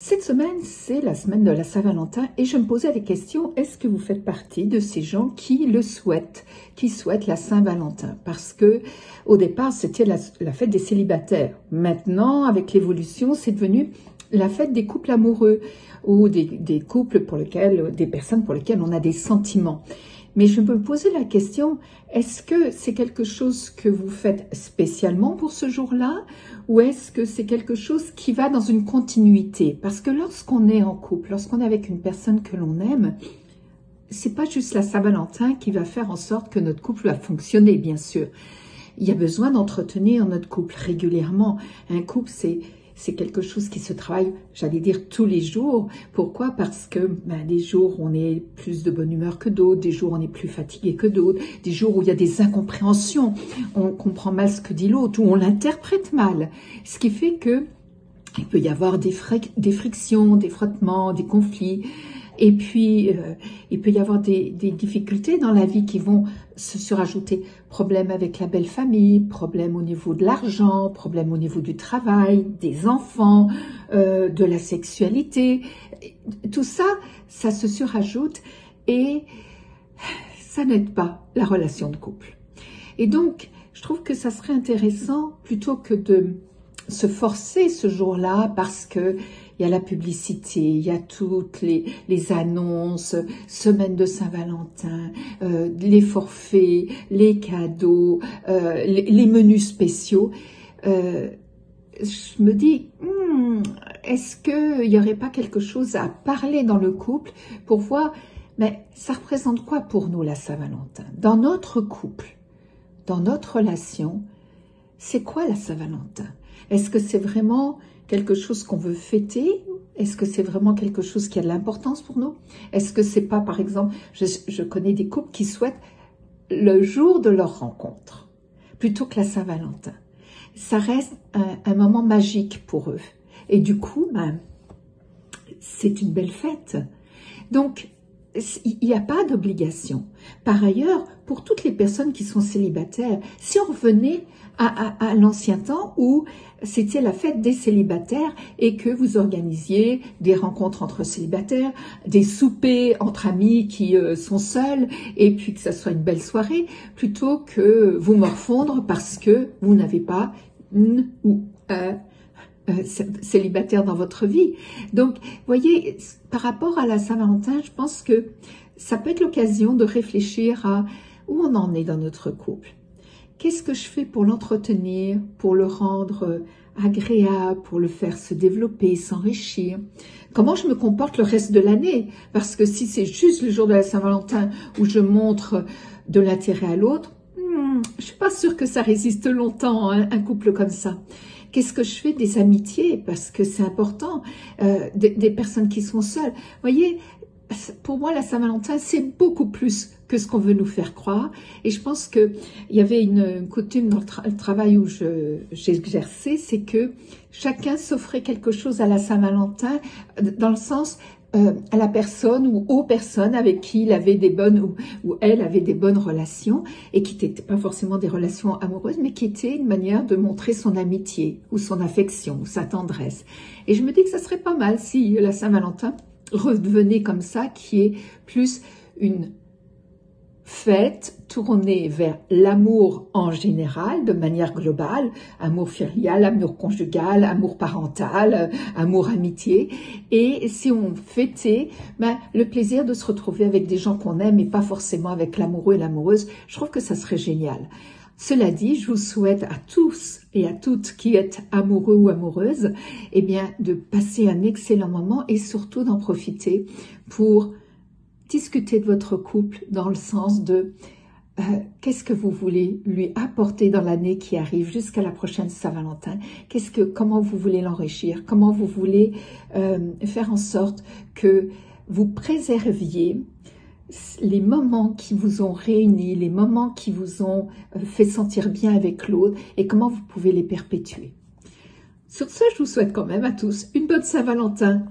Cette semaine, c'est la semaine de la Saint-Valentin et je me posais des questions. Est-ce que vous faites partie de ces gens qui le souhaitent, qui souhaitent la Saint-Valentin? Parce que au départ, c'était la fête des célibataires. Maintenant, avec l'évolution, c'est devenu la fête des couples amoureux ou des couples pour lesquels, des personnes pour lesquelles on a des sentiments. Mais je me posais la question, est-ce que c'est quelque chose que vous faites spécialement pour ce jour-là ou est-ce que c'est quelque chose qui va dans une continuité? Parce que lorsqu'on est en couple, lorsqu'on est avec une personne que l'on aime, c'est pas juste la Saint-Valentin qui va faire en sorte que notre couple va fonctionner, bien sûr. Il y a besoin d'entretenir notre couple régulièrement. Un couple, c'est quelque chose qui se travaille, j'allais dire, tous les jours. Pourquoi? Parce que des jours, on est plus de bonne humeur que d'autres, des jours, on est plus fatigué que d'autres, des jours où il y a des incompréhensions, on comprend mal ce que dit l'autre, ou on l'interprète mal. Ce qui fait que il peut y avoir des frictions, des frottements, des conflits. Et puis, il peut y avoir des difficultés dans la vie qui vont se rajouter. Problèmes avec la belle famille, problèmes au niveau de l'argent, problèmes au niveau du travail, des enfants, de la sexualité. Tout ça, ça se surajoute et ça n'aide pas la relation de couple. Et donc, je trouve que ça serait intéressant, plutôt que de se forcer ce jour-là parce que il y a la publicité, il y a toutes les annonces, semaine de Saint-Valentin, les forfaits, les cadeaux, les menus spéciaux. Je me dis, est-ce qu'il n'y aurait pas quelque chose à parler dans le couple pour voir, mais ça représente quoi pour nous la Saint-Valentin? Dans notre couple, dans notre relation, c'est quoi la Saint-Valentin? Est-ce que c'est vraiment quelque chose qu'on veut fêter? Est-ce que c'est vraiment quelque chose qui a de l'importance pour nous? Est-ce que c'est pas, par exemple, je connais des couples qui souhaitent le jour de leur rencontre, plutôt que la Saint-Valentin. Ça reste un moment magique pour eux. Et du coup, c'est une belle fête. Donc, il n'y a pas d'obligation. Par ailleurs, pour toutes les personnes qui sont célibataires, si on revenait à l'ancien temps où c'était la fête des célibataires et que vous organisiez des rencontres entre célibataires, des soupers entre amis qui sont seuls et puis que ça soit une belle soirée, plutôt que vous morfondre parce que vous n'avez pas une ou un célibataire dans votre vie. Donc, voyez, par rapport à la Saint-Valentin, je pense que ça peut être l'occasion de réfléchir à où on en est dans notre couple. Qu'est-ce que je fais pour l'entretenir, pour le rendre agréable, pour le faire se développer, s'enrichir? Comment je me comporte le reste de l'année? Parce que si c'est juste le jour de la Saint-Valentin où je montre de l'intérêt à l'autre, je suis pas sûre que ça résiste longtemps, hein, un couple comme ça. Qu'est-ce que je fais des amitiés? Parce que c'est important, des personnes qui sont seules. Vous voyez, pour moi, la Saint-Valentin, c'est beaucoup plus que ce qu'on veut nous faire croire. Et je pense qu'il y avait une coutume dans le travail où j'exerçais, c'est que chacun s'offrait quelque chose à la Saint-Valentin, dans le sens à la personne ou aux personnes avec qui il avait des bonnes ou elle avait des bonnes relations et qui n'étaient pas forcément des relations amoureuses, mais qui étaient une manière de montrer son amitié ou son affection ou sa tendresse. Et je me dis que ça serait pas mal si la Saint-Valentin redevenait comme ça, qui est plus une fête tournée vers l'amour en général, de manière globale, amour filial, amour conjugal, amour parental, amour amitié, et si on fêtait le plaisir de se retrouver avec des gens qu'on aime et pas forcément avec l'amoureux et l'amoureuse, je trouve que ça serait génial. Cela dit, je vous souhaite à tous et à toutes qui êtes amoureux ou amoureuses, eh bien, de passer un excellent moment et surtout d'en profiter pour discuter de votre couple dans le sens de qu'est-ce que vous voulez lui apporter dans l'année qui arrive jusqu'à la prochaine Saint-Valentin, comment vous voulez l'enrichir, comment vous voulez faire en sorte que vous préserviez les moments qui vous ont réunis, les moments qui vous ont fait sentir bien avec l'autre et comment vous pouvez les perpétuer. Sur ce, je vous souhaite quand même à tous une bonne Saint-Valentin.